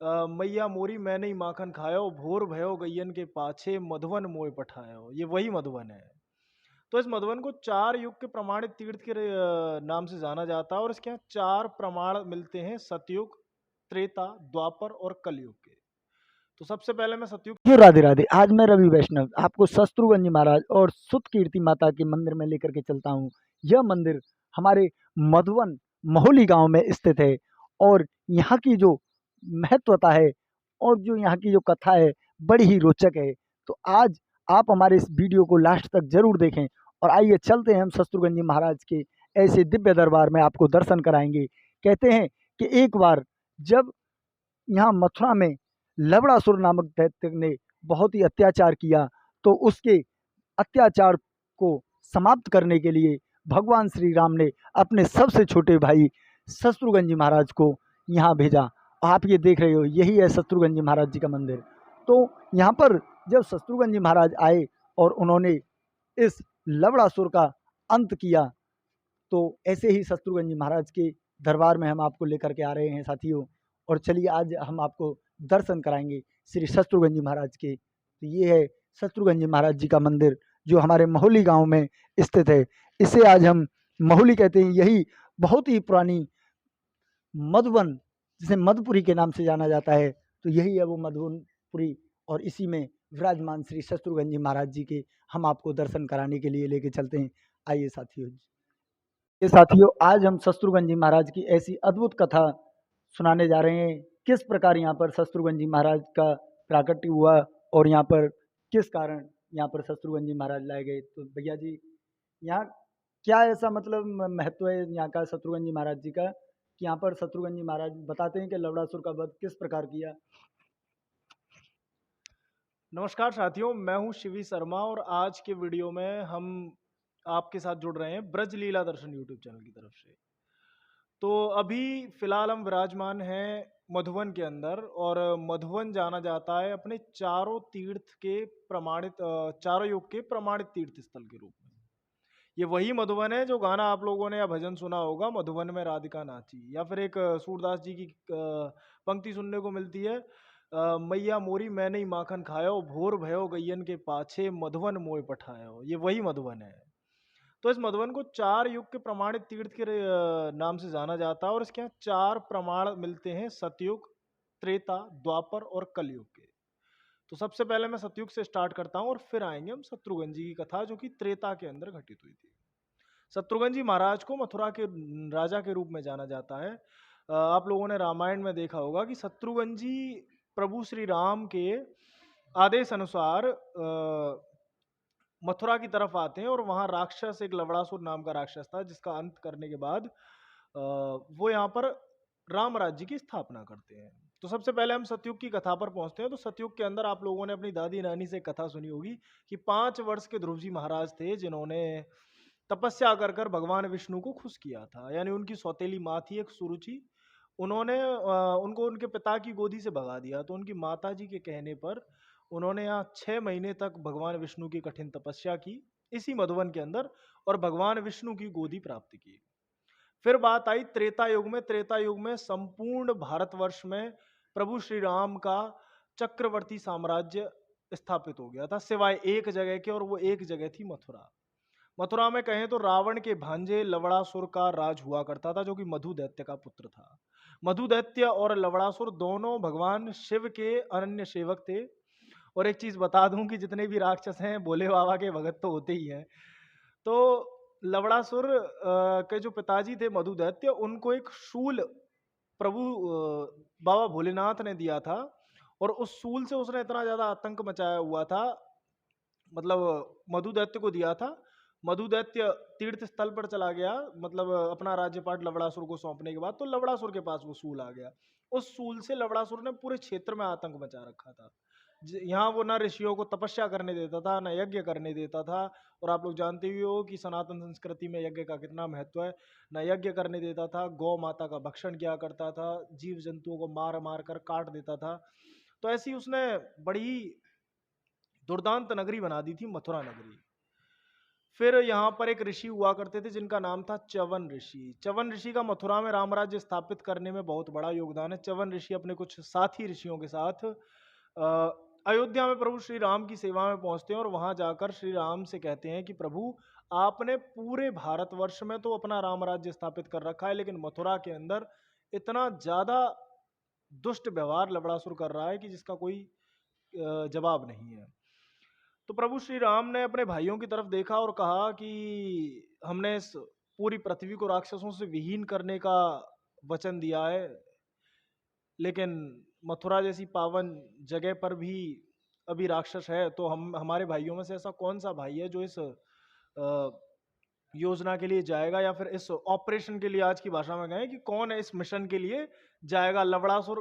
मैया मोरी मैं नहीं माखन खायो, भोर भयो गैयन के पाछे, मधुवन मोय पठायो। ये वही मधुवन है। तो इस मधुवन को 4 युग के प्रमाणित तीर्थ के नाम से जाना जाता है और इसके यहाँ 4 प्रमाण मिलते हैं, सतयुग, त्रेता, द्वापर और कलयुग के। तो सबसे पहले मैं सतयुग। क्यों राधे राधे। आज मैं रवि वैष्णव आपको शत्रुघ्न जी महाराज और सुत कीर्ति माता के मंदिर में लेकर के चलता हूँ। यह मंदिर हमारे मधुवन महोली गांव में स्थित है और यहाँ की जो महत्वता है और जो यहाँ की जो कथा है बड़ी ही रोचक है। तो आज आप हमारे इस वीडियो को लास्ट तक जरूर देखें और आइए चलते हैं हम शत्रुघ्न जी महाराज के ऐसे दिव्य दरबार में आपको दर्शन कराएंगे। कहते हैं कि एक बार जब यहाँ मथुरा में लवणासुर नामक दैत्य ने बहुत ही अत्याचार किया तो उसके अत्याचार को समाप्त करने के लिए भगवान श्री राम ने अपने सबसे छोटे भाई शत्रुघ्न जी महाराज को यहाँ भेजा। आप ये देख रहे हो, यही है शत्रुघ्न जी महाराज जी का मंदिर। तो यहाँ पर जब शत्रुघ्न जी महाराज आए और उन्होंने इस लवणासुर का अंत किया, तो ऐसे ही शत्रुघ्न जी महाराज के दरबार में हम आपको लेकर के आ रहे हैं साथियों। और चलिए आज हम आपको दर्शन कराएंगे श्री शत्रुघ्न जी महाराज के। तो ये है शत्रुघ्न जी महाराज जी का मंदिर जो हमारे महोली गांव में स्थित है। इसे आज हम महोली कहते हैं। यही बहुत ही पुरानी मधुवन, जिसे मधुपुरी के नाम से जाना जाता है, तो यही है वो मधुवनपुरी और इसी में विराजमान श्री शत्रुघ्न जी महाराज जी के हम आपको दर्शन कराने के लिए लेके चलते हैं। आइए साथियों। ये साथियों, आज हम शत्रुघ्न जी महाराज की ऐसी अद्भुत कथा सुनाने जा रहे हैं। किस प्रकार यहाँ पर शत्रुघ्न जी महाराज का प्राकट्य हुआ और यहाँ पर किस कारण यहाँ पर शत्रुघ्न जी महाराज लाए गए। तो भैया जी, यहाँ क्या ऐसा मतलब महत्व है यहाँ का शत्रुघ्न जी महाराज जी का कि यहाँ पर शत्रुघ्न जी महाराज बताते हैं कि लवणासुर का वध किस प्रकार किया। नमस्कार साथियों, मैं हूं शिवी शर्मा और आज के वीडियो में हम आपके साथ जुड़ रहे हैं ब्रज लीला दर्शन यूट्यूब चैनल की तरफ से। तो अभी फिलहाल हम विराजमान हैं मधुवन के अंदर और मधुवन जाना जाता है अपने चारों तीर्थ के प्रमाणित चारों युग के प्रमाणित तीर्थ स्थल के रूप में। ये वही मधुवन है जो गाना आप लोगों ने या भजन सुना होगा, मधुवन में राधिका नाची, या फिर एक सूरदास जी की पंक्ति सुनने को मिलती है, मैया मोरी मैं नहीं माखन खायो, भोर भयो गैयन के पाछे, मधुवन मोय पठायो। ये वही मधुवन है। तो इस मधुवन को 4 युग के प्रमाणित तीर्थ के नाम से जाना जाता है और इसके यहाँ 4 प्रमाण मिलते हैं, सतयुग, त्रेता, द्वापर और कलयुग के। तो सबसे पहले मैं सतयुग से स्टार्ट करता हूँ और फिर आएंगे हम शत्रुघ्न जी की कथा जो कि त्रेता के अंदर घटित हुई थी। शत्रुघ्न जी महाराज को मथुरा के राजा के रूप में जाना जाता है। आप लोगों ने रामायण में देखा होगा कि शत्रुघ्न जी प्रभु श्री राम के आदेश अनुसार मथुरा की तरफ आते हैं और वहां राक्षस, एक लवणासुर नाम का राक्षस था जिसका अंत करने के बाद वो यहाँ पर राम राज्य की स्थापना करते हैं। तो सबसे पहले हम सतयुग की कथा पर पहुंचते हैं। तो सतयुग के अंदर आप लोगों ने अपनी दादी नानी से कथा सुनी होगी कि 5 वर्ष के ध्रुव जी महाराज थे जिन्होंने तपस्या कर कर भगवान विष्णु को खुश किया था। यानी उनकी सौतेली माँ थी एक सुरुचि, उन्होंने उनको उनके पिता की गोदी से भगा दिया। तो उनकी माता जी के कहने पर उन्होंने यहाँ 6 महीने तक भगवान विष्णु की कठिन तपस्या की इसी मधुवन के अंदर और भगवान विष्णु की गोदी प्राप्त की। फिर बात आई त्रेता युग में। त्रेता युग में संपूर्ण भारतवर्ष में प्रभु श्री राम का चक्रवर्ती साम्राज्य स्थापित हो गया था, सिवाय एक जगह के, और वो एक जगह थी मथुरा। मथुरा में कहें तो रावण के भांजे लवणासुर का राज हुआ करता था, जो कि मधु दैत्य का पुत्र था। मधु दैत्य और लवणासुर दोनों भगवान शिव के अनन्य सेवक थे। और एक चीज बता दूं कि जितने भी राक्षस हैं भोले बाबा के भगत तो होते ही हैं। तो लवणासुर के जो पिताजी थे मधु दैत्य, उनको एक शूल प्रभु बाबा भोलेनाथ ने दिया था और उस शूल से उसने इतना ज्यादा आतंक मचाया हुआ था, मतलब मधु दैत्य को दिया था। मधु दैत्य तीर्थ स्थल पर चला गया, मतलब अपना राज्यपाट लवणासुर को सौंपने के बाद, तो लवणासुर के पास वो सूल आ गया। उस सूल से लवणासुर ने पूरे क्षेत्र में आतंक मचा रखा था। यहाँ वो ना ऋषियों को तपस्या करने देता था, ना यज्ञ करने देता था। और आप लोग जानते ही हो कि सनातन संस्कृति में यज्ञ का कितना महत्व है। ना यज्ञ करने देता था, गौ माता का भक्षण किया करता था, जीव जंतुओं को मार मार कर काट देता था। तो ऐसी उसने बड़ी दुर्दांत नगरी बना दी थी मथुरा नगरी। फिर यहाँ पर एक ऋषि हुआ करते थे जिनका नाम था च्यवन ऋषि। च्यवन ऋषि का मथुरा में राम राज्य स्थापित करने में बहुत बड़ा योगदान है। च्यवन ऋषि अपने कुछ साथी ऋषियों के साथ अयोध्या में प्रभु श्री राम की सेवा में पहुंचते हैं और वहां जाकर श्री राम से कहते हैं कि प्रभु, आपने पूरे भारतवर्ष में तो अपना राम राज्य स्थापित कर रखा है, लेकिन मथुरा के अंदर इतना ज्यादा दुष्ट व्यवहार लवणासुर कर रहा है कि जिसका कोई जवाब नहीं है। तो प्रभु श्री राम ने अपने भाइयों की तरफ देखा और कहा कि हमने इस पूरी पृथ्वी को राक्षसों से विहीन करने का वचन दिया है, लेकिन मथुरा जैसी पावन जगह पर भी अभी राक्षस है। तो हमारे भाइयों में से ऐसा कौन सा भाई है जो इस योजना के लिए जाएगा, या फिर इस ऑपरेशन के लिए, आज की भाषा में कहें कि कौन है इस मिशन के लिए जाएगा, लवणासुर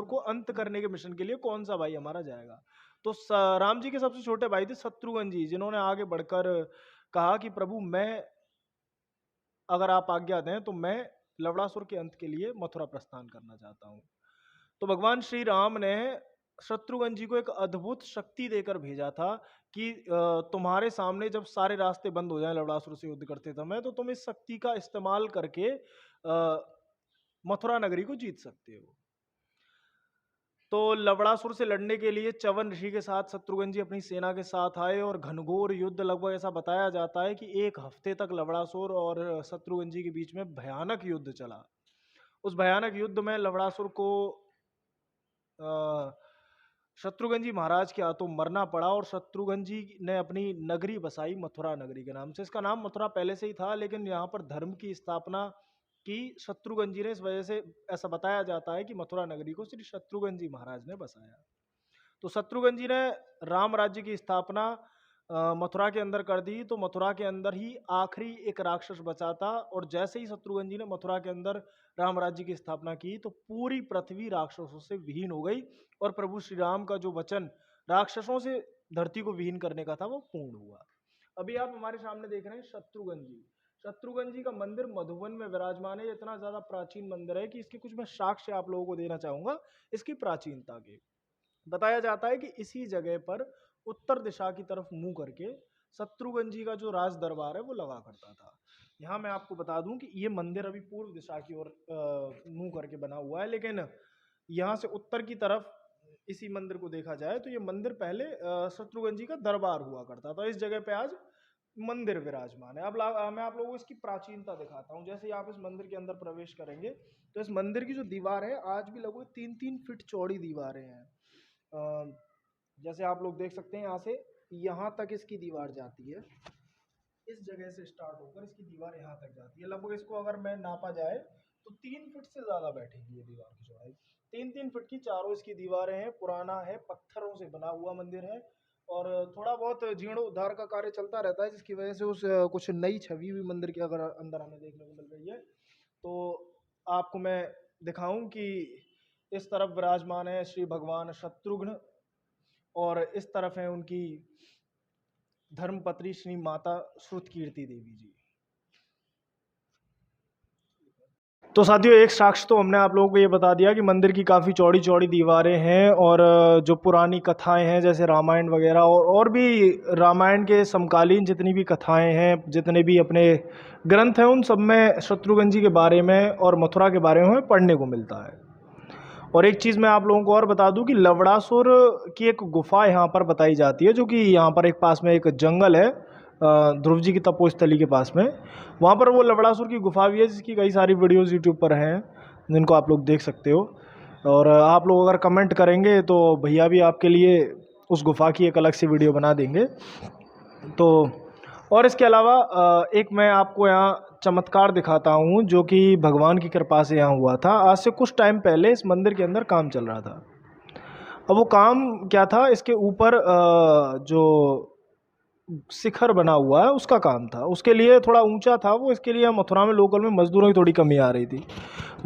को अंत करने के मिशन के लिए कौन सा भाई हमारा जाएगा। तो राम जी के सबसे छोटे भाई थे शत्रुघ्न जी, जिन्होंने आगे बढ़कर कहा कि प्रभु, मैं, अगर आप आज्ञा दें तो मैं लवणासुर के अंत के लिए मथुरा प्रस्थान करना चाहता हूं। तो भगवान श्री राम ने शत्रुघ्न जी को एक अद्भुत शक्ति देकर भेजा था कि तुम्हारे सामने जब सारे रास्ते बंद हो जाएं लवणासुर से युद्ध करते समय, तो तुम इस शक्ति का इस्तेमाल करके मथुरा नगरी को जीत सकते हो। तो लवणासुर से लड़ने के लिए च्यवन ऋषि के साथ शत्रुघ्न जी अपनी सेना के साथ आए और घनघोर युद्ध, लगभग ऐसा बताया जाता है कि 1 हफ्ते तक लवणासुर और शत्रुघ्न जी के बीच में भयानक युद्ध चला। उस भयानक युद्ध में लवणासुर को शत्रुघ्न जी महाराज के हाथों मरना पड़ा और शत्रुघ्न जी ने अपनी नगरी बसाई मथुरा नगरी के नाम से। इसका नाम मथुरा पहले से ही था, लेकिन यहाँ पर धर्म की स्थापना की शत्रुघ्न जी ने, इस वजह से ऐसा बताया जाता है कि मथुरा नगरी को श्री शत्रुघ्न जी महाराज ने बसाया। तो शत्रुघ्न जी ने राम राज्य की स्थापना मथुरा के अंदर कर दी। तो मथुरा के अंदर ही आखिरी एक राक्षस बचा था, और जैसे ही शत्रुघ्न जी ने मथुरा के अंदर राम राज्य की स्थापना की तो पूरी पृथ्वी राक्षसों से विहीन हो गई, और प्रभु श्री राम का जो वचन राक्षसों से धरती को विहीन करने का था वो पूर्ण हुआ। अभी आप हमारे सामने देख रहे हैं शत्रुघ्न जी। शत्रुघ्न जी का मंदिर मधुबन में विराजमान है। इतना ज्यादा प्राचीन मंदिर है कि इसके कुछ मैं साक्ष्य आप लोगों को देना चाहूंगा इसकी प्राचीनता के। बताया जाता है कि इसी जगह पर उत्तर दिशा की तरफ मुंह करके शत्रुघ्न जी का जो राज दरबार है वो लगा करता था। यहाँ मैं आपको बता दूं कि ये मंदिर अभी पूर्व दिशा की ओर मुंह करके बना हुआ है, लेकिन यहाँ से उत्तर की तरफ इसी मंदिर को देखा जाए तो ये मंदिर पहले शत्रुघ्न जी का दरबार हुआ करता था। इस जगह पे आज मंदिर विराजमान है। अब मैं आप लोगों को इसकी प्राचीनता दिखाता हूँ। जैसे ही आप इस मंदिर के अंदर प्रवेश करेंगे तो इस मंदिर की जो दीवार है आज भी लगभग 3-3 फीट चौड़ी दीवारें हैं। जैसे आप लोग देख सकते हैं, यहाँ से यहाँ तक इसकी दीवार जाती है। इस जगह से स्टार्ट होकर इसकी दीवार यहाँ तक जाती है। लगभग इसको अगर मैं नापा जाए तो 3 फीट से ज्यादा बैठेगी ये दीवार की चौड़ाई। 3-3 फीट की चारों इसकी दीवारें हैं। पुराना है, पत्थरों से बना हुआ मंदिर है, और थोड़ा बहुत जीर्णोद्धार का कार्य चलता रहता है, जिसकी वजह से उस कुछ नई छवि भी मंदिर के अगर अंदर हमें देखने को मिल रही है। तो आपको मैं दिखाऊं कि इस तरफ विराजमान है श्री भगवान शत्रुघ्न, और इस तरफ है उनकी धर्मपत्नी श्री माता श्रुतकीर्ति देवी जी। तो साथियों, एक साक्ष्य तो हमने आप लोगों को ये बता दिया कि मंदिर की काफ़ी चौड़ी चौड़ी दीवारें हैं, और जो पुरानी कथाएं हैं जैसे रामायण वगैरह और भी रामायण के समकालीन जितनी भी कथाएं हैं, जितने भी अपने ग्रंथ हैं, उन सब में शत्रुघ्न जी के बारे में और मथुरा के बारे में पढ़ने को मिलता है। और एक चीज़ मैं आप लोगों को और बता दूं कि लवणासुर की एक गुफा यहाँ पर बताई जाती है, जो कि यहाँ पर एक पास में एक जंगल है ध्रुव जी की तपोस्थली के पास में। वहाँ पर वो लवणासुर की गुफा भी है, जिसकी कई सारी वीडियोज़ यूट्यूब पर हैं जिनको आप लोग देख सकते हो। और आप लोग अगर कमेंट करेंगे तो भैया भी आपके लिए उस गुफा की एक अलग से वीडियो बना देंगे। तो और इसके अलावा एक मैं आपको यहाँ चमत्कार दिखाता हूँ जो कि भगवान की कृपा से यहाँ हुआ था। आज से कुछ टाइम पहले इस मंदिर के अंदर काम चल रहा था। अब वो काम क्या था, इसके ऊपर जो शिखर बना हुआ है उसका काम था। उसके लिए थोड़ा ऊंचा था वो, इसके लिए मथुरा में लोकल में मजदूरों की थोड़ी कमी आ रही थी।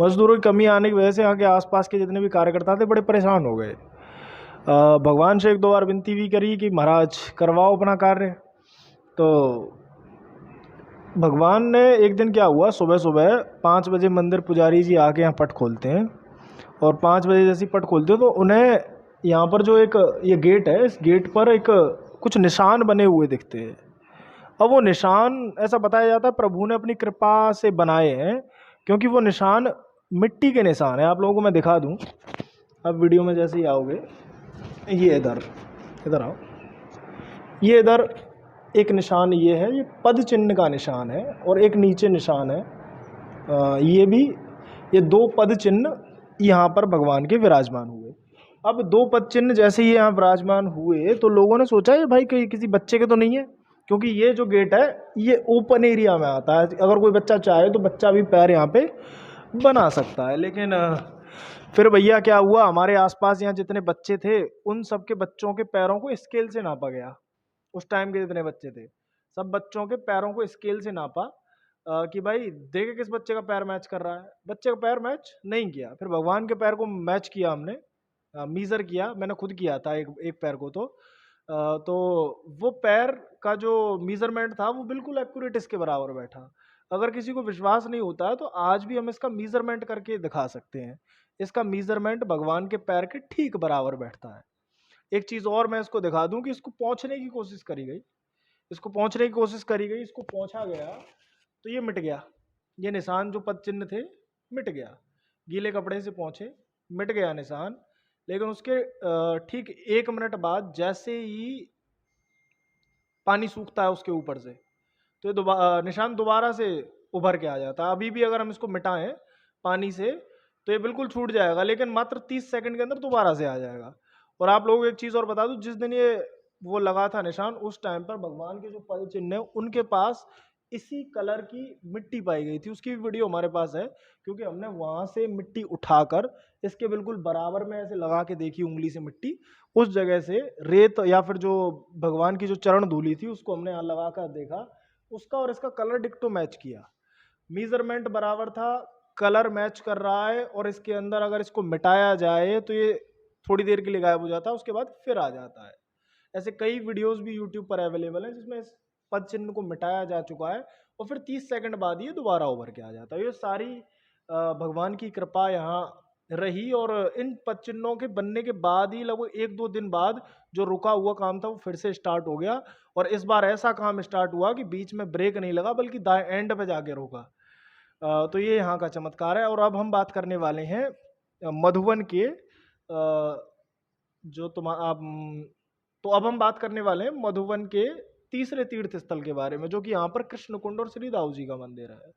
मजदूरों की कमी आने की वजह से यहाँ के आसपास के जितने भी कार्यकर्ता थे बड़े परेशान हो गए। भगवान से 1-2 बार विनती भी करी कि महाराज करवाओ अपना कार्य। तो भगवान ने एक दिन क्या हुआ, सुबह सुबह 5 बजे मंदिर पुजारी जी आके यहाँ पट खोलते हैं, और 5 बजे जैसे पट खोलते हैं तो उन्हें यहाँ पर जो एक ये गेट है, इस गेट पर एक कुछ निशान बने हुए दिखते हैं। अब वो निशान ऐसा बताया जाता है प्रभु ने अपनी कृपा से बनाए हैं, क्योंकि वो निशान मिट्टी के निशान है। आप लोगों को मैं दिखा दूं, अब वीडियो में जैसे ही आओगे, ये इधर इधर आओ, ये इधर एक निशान ये है, ये पद चिन्ह का निशान है, और एक नीचे निशान है ये भी, ये दो पद चिन्ह यहाँ पर भगवान के विराजमान हुए। अब दो पद चिन्ह जैसे ही यहाँ विराजमान हुए तो लोगों ने सोचा ये भाई कहीं किसी बच्चे के तो नहीं है, क्योंकि ये जो गेट है ये ओपन एरिया में आता है, अगर कोई बच्चा चाहे तो बच्चा भी पैर यहाँ पे बना सकता है। लेकिन फिर भैया क्या हुआ, हमारे आसपास यहाँ जितने बच्चे थे उन सबके बच्चों के पैरों को स्केल से नापा गया। उस टाइम के जितने बच्चे थे सब बच्चों के पैरों को स्केल से नापा कि भाई देखे किस बच्चे का पैर मैच कर रहा है। बच्चे का पैर मैच नहीं किया। फिर भगवान के पैर को मैच किया हमने, मीज़र किया, मैंने खुद किया था एक एक पैर को। तो वो पैर का जो मीज़रमेंट था वो बिल्कुल एक्यूरेट इसके बराबर बैठा। अगर किसी को विश्वास नहीं होता है तो आज भी हम इसका मीज़रमेंट करके दिखा सकते हैं। इसका मीज़रमेंट भगवान के पैर के ठीक बराबर बैठता है। एक चीज़ और मैं इसको दिखा दूं कि इसको पहुंचने की कोशिश करी गई, इसको पहुंचने की कोशिश करी गई, इसको पहुंचा गया तो ये मिट गया। ये निशान जो पद चिन्ह थे मिट गया, गीले कपड़े से पहुंचे, मिट गया निशान। लेकिन उसके ठीक 1 मिनट बाद जैसे ही पानी सूखता है उसके ऊपर से तो ये निशान दोबारा से उभर के आ जाता है। अभी भी अगर हम इसको मिटाएं पानी से तो ये बिल्कुल छूट जाएगा, लेकिन मात्र 30 सेकंड के अंदर दोबारा से आ जाएगा। और आप लोगों को एक चीज़ और बता दूं, जिस दिन ये वो लगा था निशान उस टाइम पर भगवान के जो पद चिन्ह है उनके पास इसी कलर की मिट्टी पाई गई थी। उसकी भी वीडियो हमारे पास है, क्योंकि हमने वहां से मिट्टी उठाकर इसके बिल्कुल बराबर में ऐसे लगा के देखी उंगली से मिट्टी, उस जगह से रेत या फिर जो भगवान की जो चरण धूली थी उसको हमने यहाँ लगा कर देखा, उसका और इसका कलर डिक्टो मैच किया। मीजरमेंट बराबर था, कलर मैच कर रहा है, और इसके अंदर अगर इसको मिटाया जाए तो ये थोड़ी देर के लिए गायब हो जाता है, उसके बाद फिर आ जाता है। ऐसे कई वीडियोस भी यूट्यूब पर अवेलेबल हैं जिसमें इस पद चिन्ह को मिटाया जा चुका है और फिर 30 सेकंड बाद ये दोबारा उभर के आ जाता है। ये सारी भगवान की कृपा यहाँ रही, और इन पद चिन्हों के बनने के बाद ही लगभग 1-2 दिन बाद जो रुका हुआ काम था वो फिर से स्टार्ट हो गया। और इस बार ऐसा काम स्टार्ट हुआ कि बीच में ब्रेक नहीं लगा, बल्कि दाएं एंड पे जाके रुका। तो ये यहाँ का चमत्कार है। और अब हम बात करने वाले हैं मधुबन के जो तुम आप तो अब हम बात करने वाले हैं मधुबन के तीसरे तीर्थ स्थल के बारे में, जो कि यहाँ पर कृष्ण कुंड और श्री दाऊ जी का मंदिर है।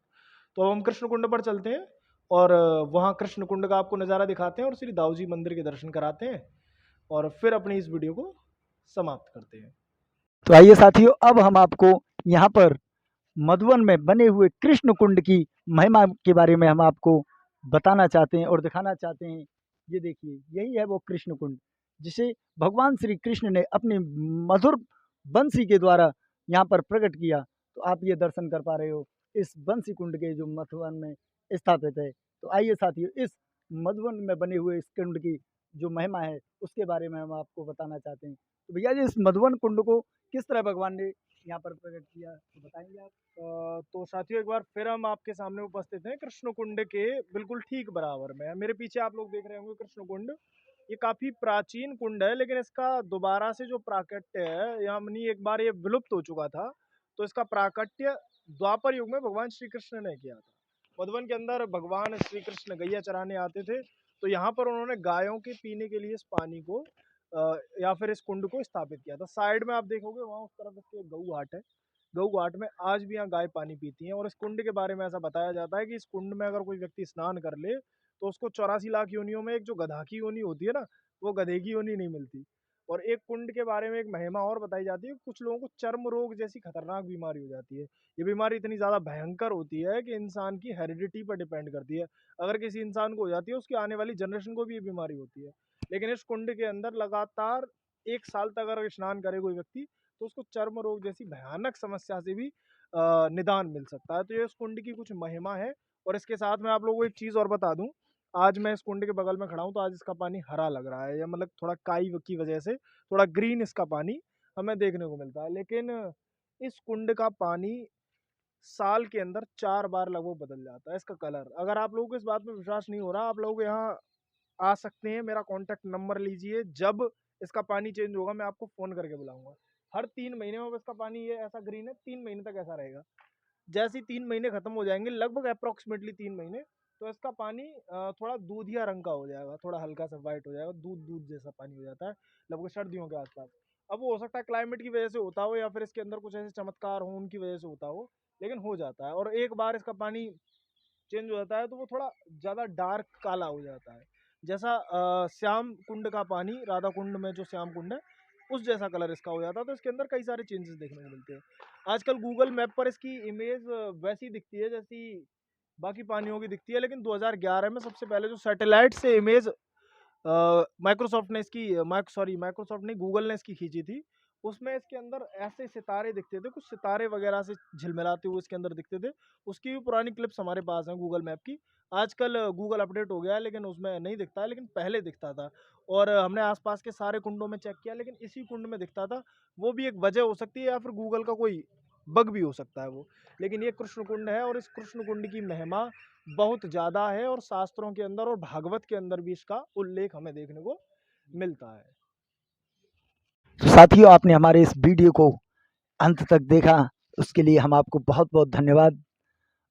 तो अब हम कृष्ण कुंड पर चलते हैं और वहाँ कृष्ण कुंड का आपको नज़ारा दिखाते हैं और श्री दाऊ जी मंदिर के दर्शन कराते हैं, और फिर अपनी इस वीडियो को समाप्त करते हैं। तो आइए साथियों, अब हम आपको यहाँ पर मधुबन में बने हुए कृष्ण कुंड की महिमा के बारे में हम आपको बताना चाहते हैं और दिखाना चाहते हैं। ये देखिए, यही है वो कृष्ण कुंड जिसे भगवान श्री कृष्ण ने अपनी मधुर बंसी के द्वारा यहाँ पर प्रकट किया। तो आप ये दर्शन कर पा रहे हो इस बंसी कुंड के जो मधुबन में स्थापित है। तो आइए साथियों, इस मधुबन में बने हुए इस कुंड की जो महिमा है उसके बारे में हम आपको बताना चाहते हैं। तो भैया जी, इस मधुबन कुंड को किस तरह भगवान ने यहाँ पर प्रकट किया, तो बताएंगे आप? तो साथियों एक बार फिर हम आपके सामने उपस्थित हैं कृष्ण कुंड के बिल्कुल ठीक बराबर में। मेरे पीछे आप लोग देख रहे होंगे कृष्ण कुंड। ये काफी प्राचीन कुंड है, लेकिन इसका दोबारा से जो प्राकट्य है, यानी एक बार ये विलुप्त हो चुका था, तो इसका प्राकट्य द्वापर युग में भगवान श्री कृष्ण ने किया था। मधुबन के अंदर भगवान श्री कृष्ण गैया चराने आते थे, तो यहाँ पर उन्होंने गायों के पीने के लिए इस पानी को या फिर इस कुंड को स्थापित किया था। साइड में आप देखोगे वहाँ उस तरफ इसके गऊ घाट है। गऊ घाट में आज भी यहाँ गाय पानी पीती हैं। और इस कुंड के बारे में ऐसा बताया जाता है कि इस कुंड में अगर कोई व्यक्ति स्नान कर ले तो उसको 84 लाख योनियों में एक जो गधा की योनि होती है ना, वो गधे की योनि नहीं मिलती। और एक कुंड के बारे में एक महिमा और बताई जाती है, कुछ लोगों को चर्म रोग जैसी खतरनाक बीमारी हो जाती है। ये बीमारी इतनी ज़्यादा भयंकर होती है कि इंसान की हेरिडिटी पर डिपेंड करती है। अगर किसी इंसान को हो जाती है, उसकी आने वाली जनरेशन को भी ये बीमारी होती है। लेकिन इस कुंड के अंदर लगातार 1 साल तक अगर स्नान करे कोई व्यक्ति तो उसको चर्म रोग जैसी भयानक समस्या से भी निदान मिल सकता है। तो ये इस कुंड की कुछ महिमा है। और इसके साथ मैं आप लोगों को एक चीज़ और बता दूं, आज मैं इस कुंड के बगल में खड़ा हूं तो आज इसका पानी हरा लग रहा है, या मतलब थोड़ा काई की वजह से थोड़ा ग्रीन इसका पानी हमें देखने को मिलता है। लेकिन इस कुंड का पानी साल के अंदर 4 बार लगभग बदल जाता है इसका कलर। अगर आप लोगों को इस बात में विश्वास नहीं हो रहा, आप लोग यहाँ आ सकते हैं, मेरा कॉन्टैक्ट नंबर लीजिए, जब इसका पानी चेंज होगा मैं आपको फ़ोन करके बुलाऊंगा। हर 3 महीने में इसका पानी ये ऐसा ग्रीन है, 3 महीने तक ऐसा रहेगा। जैसे ही 3 महीने खत्म हो जाएंगे, लगभग अप्रोक्सीमेटली 3 महीने, तो इसका पानी थोड़ा दूधिया रंग का हो जाएगा, थोड़ा हल्का सा वाइट हो जाएगा, दूध दूध जैसा पानी हो जाता है लगभग सर्दियों के आसपास। अब वो हो सकता है क्लाइमेट की वजह से होता हो या फिर इसके अंदर कुछ ऐसे चमत्कार हो उनकी वजह से होता हो, लेकिन हो जाता है। और एक बार इसका पानी चेंज हो जाता है तो वो थोड़ा ज़्यादा डार्क काला हो जाता है, जैसा श्याम कुंड का पानी, राधा कुंड में जो श्याम कुंड है उस जैसा कलर इसका हो जाता है। तो इसके अंदर कई सारे चेंजेस देखने को मिलते हैं। आजकल गूगल मैप पर इसकी इमेज वैसी दिखती है जैसी बाकी पानियों की दिखती है, लेकिन 2011 में सबसे पहले जो सैटेलाइट से इमेज माइक्रोसॉफ्ट ने इसकी माइक्रोसॉफ्ट नहीं, गूगल ने इसकी खींची थी, उसमें इसके अंदर ऐसे सितारे दिखते थे, कुछ सितारे वगैरह से झिलमिलाते हुए इसके अंदर दिखते थे। उसकी भी पुरानी क्लिप्स हमारे पास हैं गूगल मैप की। आजकल गूगल अपडेट हो गया है लेकिन उसमें नहीं दिखता है, लेकिन पहले दिखता था। और हमने आसपास के सारे कुंडों में चेक किया लेकिन इसी कुंड में दिखता था। वो भी एक वजह हो सकती है या फिर गूगल का कोई बग भी हो सकता है वो, लेकिन ये कृष्ण कुंड है और इस कृष्ण कुंड की महिमा बहुत ज़्यादा है और शास्त्रों के अंदर और भागवत के अंदर भी इसका उल्लेख हमें देखने को मिलता है। तो साथियों, आपने हमारे इस वीडियो को अंत तक देखा, उसके लिए हम आपको बहुत बहुत धन्यवाद।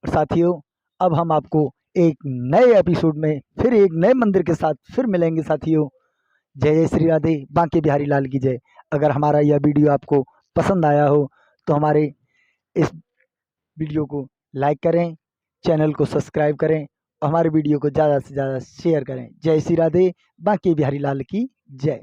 और साथियों, अब हम आपको एक नए एपिसोड में फिर एक नए मंदिर के साथ फिर मिलेंगे साथियों। जय जय श्री राधे, बांके बिहारी लाल की जय। अगर हमारा यह वीडियो आपको पसंद आया हो तो हमारे इस वीडियो को लाइक करें, चैनल को सब्सक्राइब करें और हमारे वीडियो को ज़्यादा से ज़्यादा शेयर करें। जय श्री राधे, बांके बिहारी लाल की जय।